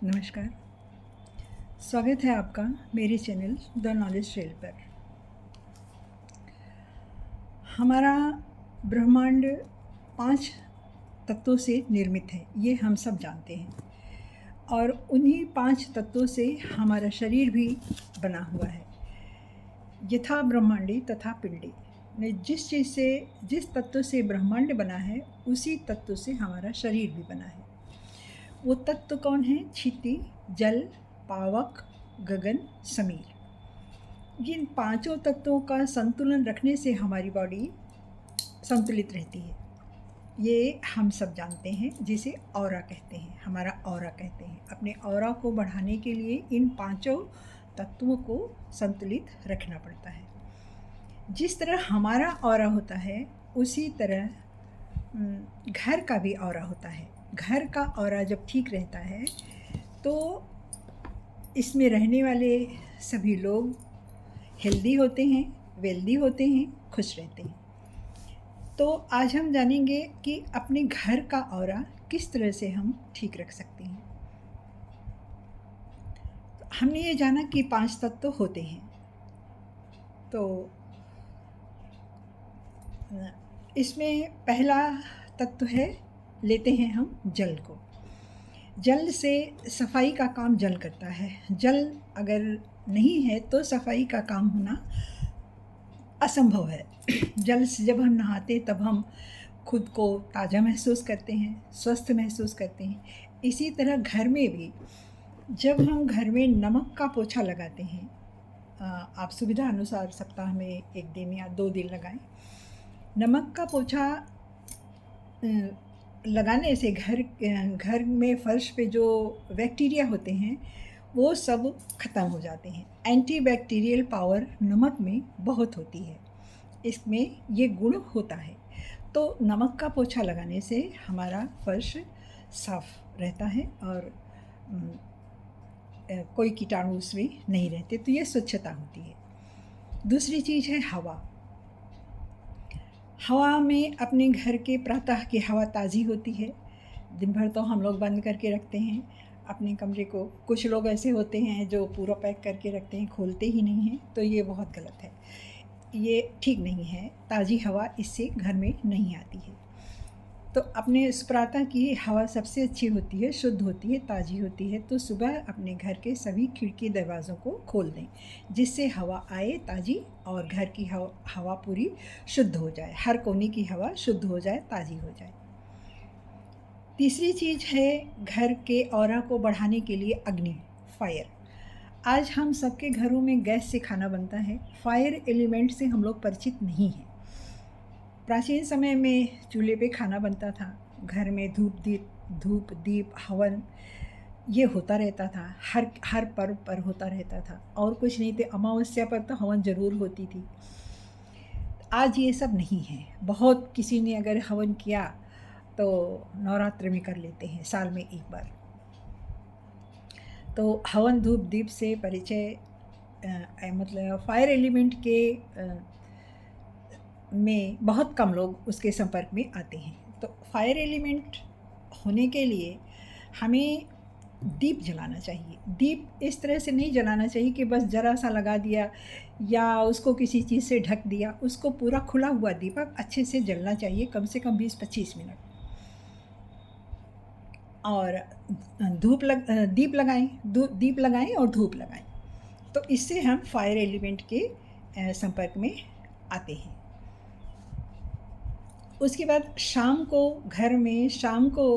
नमस्कार। स्वागत है आपका मेरे चैनल द नॉलेज ट्रेल पर। हमारा ब्रह्मांड 5 तत्वों से निर्मित है, ये हम सब जानते हैं। और उन्हीं 5 तत्वों से हमारा शरीर भी बना हुआ है। यथा ब्रह्मांडी तथा पिंडी ने जिस तत्व से ब्रह्मांड बना है, उसी तत्व से हमारा शरीर भी बना है। वो तत्व कौन है? क्षिति, जल, पावक, गगन, समीर। इन 5 तत्वों का संतुलन रखने से हमारी बॉडी संतुलित रहती है। ये हम सब जानते हैं, जिसे ऑरा कहते हैं, हमारा ऑरा कहते हैं। अपने ऑरा को बढ़ाने के लिए इन 5 तत्वों को संतुलित रखना पड़ता है। जिस तरह हमारा ऑरा होता है, उसी तरह घर का भी ऑरा होता है। घर का ऑरा जब ठीक रहता है तो इसमें रहने वाले सभी लोग हेल्दी होते हैं, वेल्दी होते हैं, खुश रहते हैं। तो आज हम जानेंगे कि अपने घर का ऑरा किस तरह से हम ठीक रख सकते हैं। हमने ये जाना कि 5 तत्व होते हैं। तो इसमें पहला तत्व है, लेते हैं हम जल को। जल से सफाई का काम जल करता है। जल अगर नहीं है तो सफाई का काम होना असंभव है। जल से जब हम नहाते तब हम खुद को ताज़ा महसूस करते हैं, स्वस्थ महसूस करते हैं। इसी तरह घर में भी जब हम घर में नमक का पोछा लगाते हैं, आप सुविधा अनुसार सप्ताह में 1 दिन या 2 दिन लगाएं। नमक का पोछा लगाने से घर में फर्श पे जो बैक्टीरिया होते हैं वो सब ख़त्म हो जाते हैं। एंटीबैक्टीरियल पावर नमक में बहुत होती है, इसमें ये गुण होता है। तो नमक का पोछा लगाने से हमारा फर्श साफ रहता है और कोई कीटाणु उसमें नहीं रहते, तो ये स्वच्छता होती है। दूसरी चीज़ है हवा। हवा में अपने घर के प्रातः की हवा ताज़ी होती है। दिन भर तो हम लोग बंद करके रखते हैं अपने कमरे को। कुछ लोग ऐसे होते हैं जो पूरा पैक करके रखते हैं, खोलते ही नहीं हैं, तो ये बहुत गलत है, ये ठीक नहीं है। ताज़ी हवा इससे घर में नहीं आती है। तो अपने इस प्रातः की हवा सबसे अच्छी होती है, शुद्ध होती है, ताज़ी होती है। तो सुबह अपने घर के सभी खिड़की दरवाज़ों को खोल दें, जिससे हवा आए ताज़ी और घर की हवा पूरी शुद्ध हो जाए, हर कोने की हवा शुद्ध हो जाए, ताज़ी हो जाए। तीसरी चीज़ है घर के ऑरा को बढ़ाने के लिए अग्नि, फायर। आज हम सबके घरों में गैस से खाना बनता है। फायर एलिमेंट से हम लोग परिचित नहीं हैं। प्राचीन समय में चूल्हे पे खाना बनता था। घर में धूप दीप हवन ये होता रहता था, हर पर्व पर होता रहता था। और कुछ नहीं, तो अमावस्या पर तो हवन ज़रूर होती थी। आज ये सब नहीं है। बहुत किसी ने अगर हवन किया तो नवरात्र में कर लेते हैं, साल में 1 बार। तो हवन धूप दीप से परिचय मतलब फायर एलिमेंट के में बहुत कम लोग उसके संपर्क में आते हैं। तो फायर एलिमेंट होने के लिए हमें दीप जलाना चाहिए। दीप इस तरह से नहीं जलाना चाहिए कि बस ज़रा सा लगा दिया या उसको किसी चीज़ से ढक दिया। उसको पूरा खुला हुआ दीपक अच्छे से जलना चाहिए, कम से कम 20-25 मिनट। और दीप लगाएं और धूप लगाएं, तो इससे हम फायर एलिमेंट के संपर्क में आते हैं। उसके बाद शाम को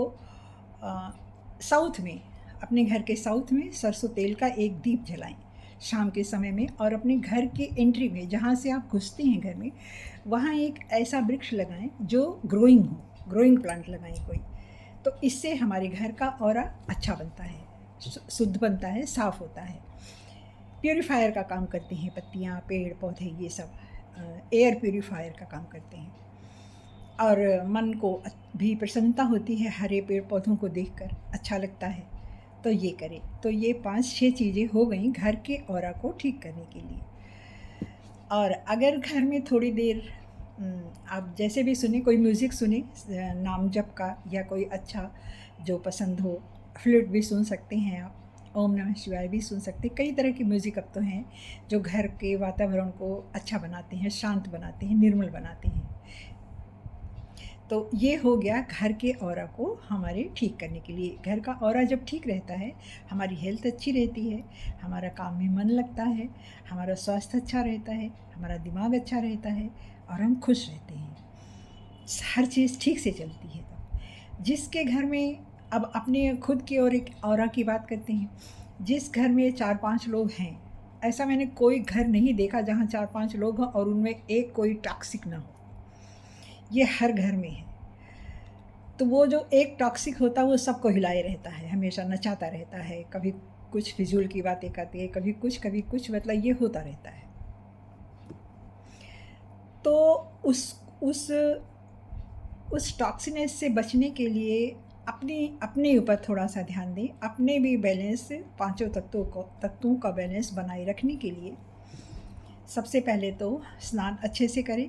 साउथ में, अपने घर के साउथ में सरसों तेल का एक दीप जलाएं शाम के समय में। और अपने घर के एंट्री में, जहाँ से आप घुसते हैं घर में, वहाँ एक ऐसा वृक्ष लगाएं जो ग्रोइंग प्लांट लगाएं कोई। तो इससे हमारे घर का ऑरा अच्छा बनता है, शुद्ध बनता है, साफ़ होता है। प्यूरीफायर का काम करते हैं पत्तियाँ, पेड़ पौधे, ये सब एयर प्यूरीफायर का काम करते हैं। और मन को भी प्रसन्नता होती है, हरे पेड़ पौधों को देखकर अच्छा लगता है। तो ये करें। तो ये 5-6 चीज़ें हो गई घर के ऑरा को ठीक करने के लिए। और अगर घर में थोड़ी देर आप जैसे भी सुने, कोई म्यूज़िक सुने नाम जप का, या कोई अच्छा जो पसंद हो, फ्लूट भी सुन सकते हैं आप, ओम नमः शिवाय भी सुन सकते हैं। कई तरह की म्यूज़िक अब तो हैं जो घर के वातावरण को अच्छा बनाते हैं, शांत बनाते हैं, निर्मल बनाते हैं। तो ये हो गया घर के ऑरा को हमारे ठीक करने के लिए। घर का ऑरा जब ठीक रहता है, हमारी हेल्थ अच्छी रहती है, हमारा काम में मन लगता है, हमारा स्वास्थ्य अच्छा रहता है, हमारा दिमाग अच्छा रहता है और हम खुश रहते हैं। हर चीज़ ठीक से चलती है। तब जिसके घर में, अब अपने खुद की और एक ऑरा की बात करते हैं। जिस घर में 4-5 लोग हैं, ऐसा मैंने कोई घर नहीं देखा जहाँ 4-5 लोग हों और उनमें एक कोई टॉक्सिक ना हो। ये हर घर में है। तो वो जो एक टॉक्सिक होता है वो सबको हिलाए रहता है, हमेशा नचाता रहता है, कभी कुछ फिजूल की बातें करती है, कभी कुछ, मतलब ये होता रहता है। तो उस उस टॉक्सिनेस से बचने के लिए अपने ऊपर थोड़ा सा ध्यान दें। अपने भी बैलेंस, पांचों तत्वों का बैलेंस बनाए रखने के लिए सबसे पहले तो स्नान अच्छे से करें।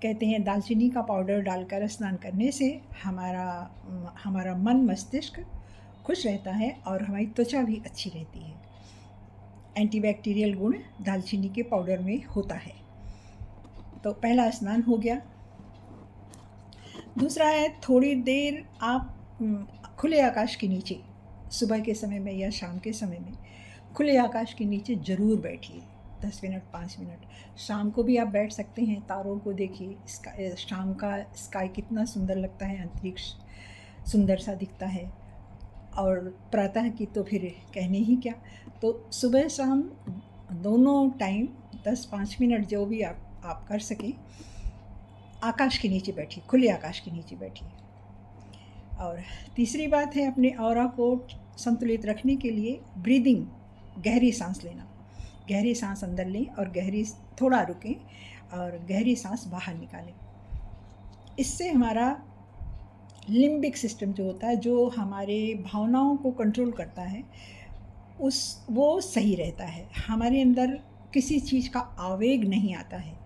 कहते हैं दालचीनी का पाउडर डालकर स्नान करने से हमारा मन मस्तिष्क खुश रहता है और हमारी त्वचा भी अच्छी रहती है। एंटीबैक्टीरियल गुण दालचीनी के पाउडर में होता है। तो पहला स्नान हो गया। दूसरा है, थोड़ी देर आप खुले आकाश के नीचे, सुबह के समय में या शाम के समय में खुले आकाश के नीचे ज़रूर बैठिए। 10 मिनट, 5 मिनट। शाम को भी आप बैठ सकते हैं, तारों को देखिए। शाम का स्काई कितना सुंदर लगता है, अंतरिक्ष सुंदर सा दिखता है। और प्रातः की तो फिर कहने ही क्या। तो सुबह शाम दोनों टाइम 10-5 मिनट जो भी आप कर सकें, आकाश के नीचे बैठिए, खुले आकाश के नीचे बैठिए। और तीसरी बात है, अपने ऑरा को संतुलित रखने के लिए ब्रीदिंग, गहरी सांस लेना। गहरी सांस अंदर लें और थोड़ा रुकें और गहरी सांस बाहर निकालें। इससे हमारा लिम्बिक सिस्टम जो होता है, जो हमारे भावनाओं को कंट्रोल करता है, वो सही रहता है। हमारे अंदर किसी चीज़ का आवेग नहीं आता है।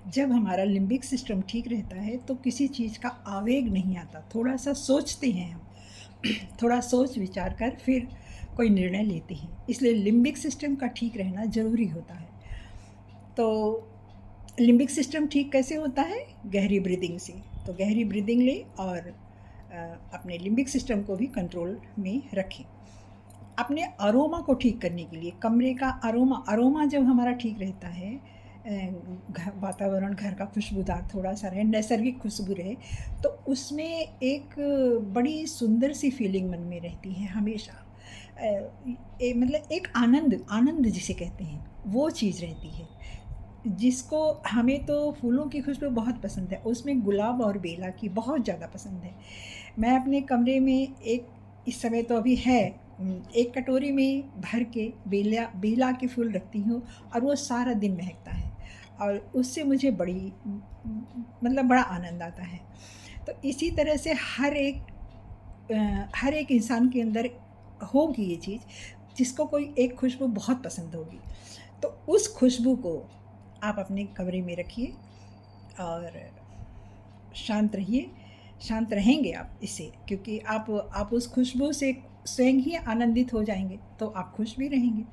जब हमारा लिम्बिक सिस्टम ठीक रहता है तो किसी चीज़ का आवेग नहीं आता। थोड़ा सा सोचते हैं हम, थोड़ा सोच विचार कर फिर कोई निर्णय लेते हैं। इसलिए लिम्बिक सिस्टम का ठीक रहना ज़रूरी होता है। तो लिम्बिक सिस्टम ठीक कैसे होता है? गहरी ब्रीदिंग से। तो गहरी ब्रीदिंग लें और अपने लिम्बिक सिस्टम को भी कंट्रोल में रखें। अपने अरोमा को ठीक करने के लिए कमरे का अरोमा जब हमारा ठीक रहता है, वातावरण घर का खुशबूदार थोड़ा सा रहे, नैसर्गिक खुशबू रहे, तो उसमें एक बड़ी सुंदर सी फीलिंग मन में रहती है हमेशा। मतलब एक आनंद जिसे कहते हैं, वो चीज़ रहती है। जिसको हमें तो फूलों की खुशबू बहुत पसंद है, उसमें गुलाब और बेला की बहुत ज़्यादा पसंद है। मैं अपने कमरे में इस समय तो अभी है, एक कटोरी में भर के बेला के फूल रखती हूँ और वो सारा दिन महकता है और उससे मुझे बड़ा आनंद आता है। तो इसी तरह से हर एक इंसान के अंदर होगी ये चीज़, जिसको कोई एक खुशबू बहुत पसंद होगी। तो उस खुशबू को आप अपने कमरे में रखिए और शांत रहिए। शांत रहेंगे आप इससे, क्योंकि आप उस खुशबू से स्वयं ही आनंदित हो जाएंगे, तो आप खुश भी रहेंगे।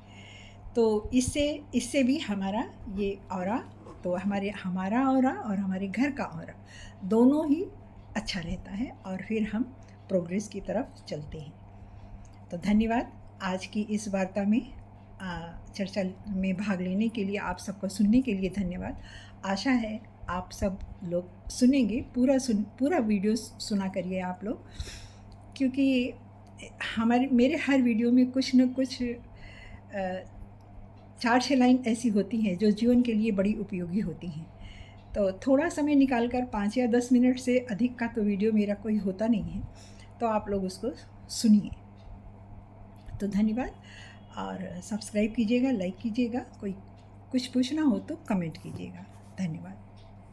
तो इससे भी हमारा ये ऑरा, तो हमारा ऑरा और हमारे घर का ऑरा दोनों ही अच्छा रहता है और फिर हम प्रोग्रेस की तरफ चलते हैं। तो धन्यवाद आज की इस वार्ता में चर्चा में भाग लेने के लिए, आप सबको सुनने के लिए धन्यवाद। आशा है आप सब लोग सुनेंगे, पूरा वीडियो सुना करिए आप लोग, क्योंकि मेरे हर वीडियो में कुछ न कुछ 4-6 लाइन ऐसी होती हैं जो जीवन के लिए बड़ी उपयोगी होती हैं। तो थोड़ा समय निकालकर 5 या 10 मिनट से अधिक का तो वीडियो मेरा कोई होता नहीं है, तो आप लोग उसको सुनिए। तो धन्यवाद और सब्सक्राइब कीजिएगा, लाइक कीजिएगा, कोई कुछ पूछना हो तो कमेंट कीजिएगा। धन्यवाद।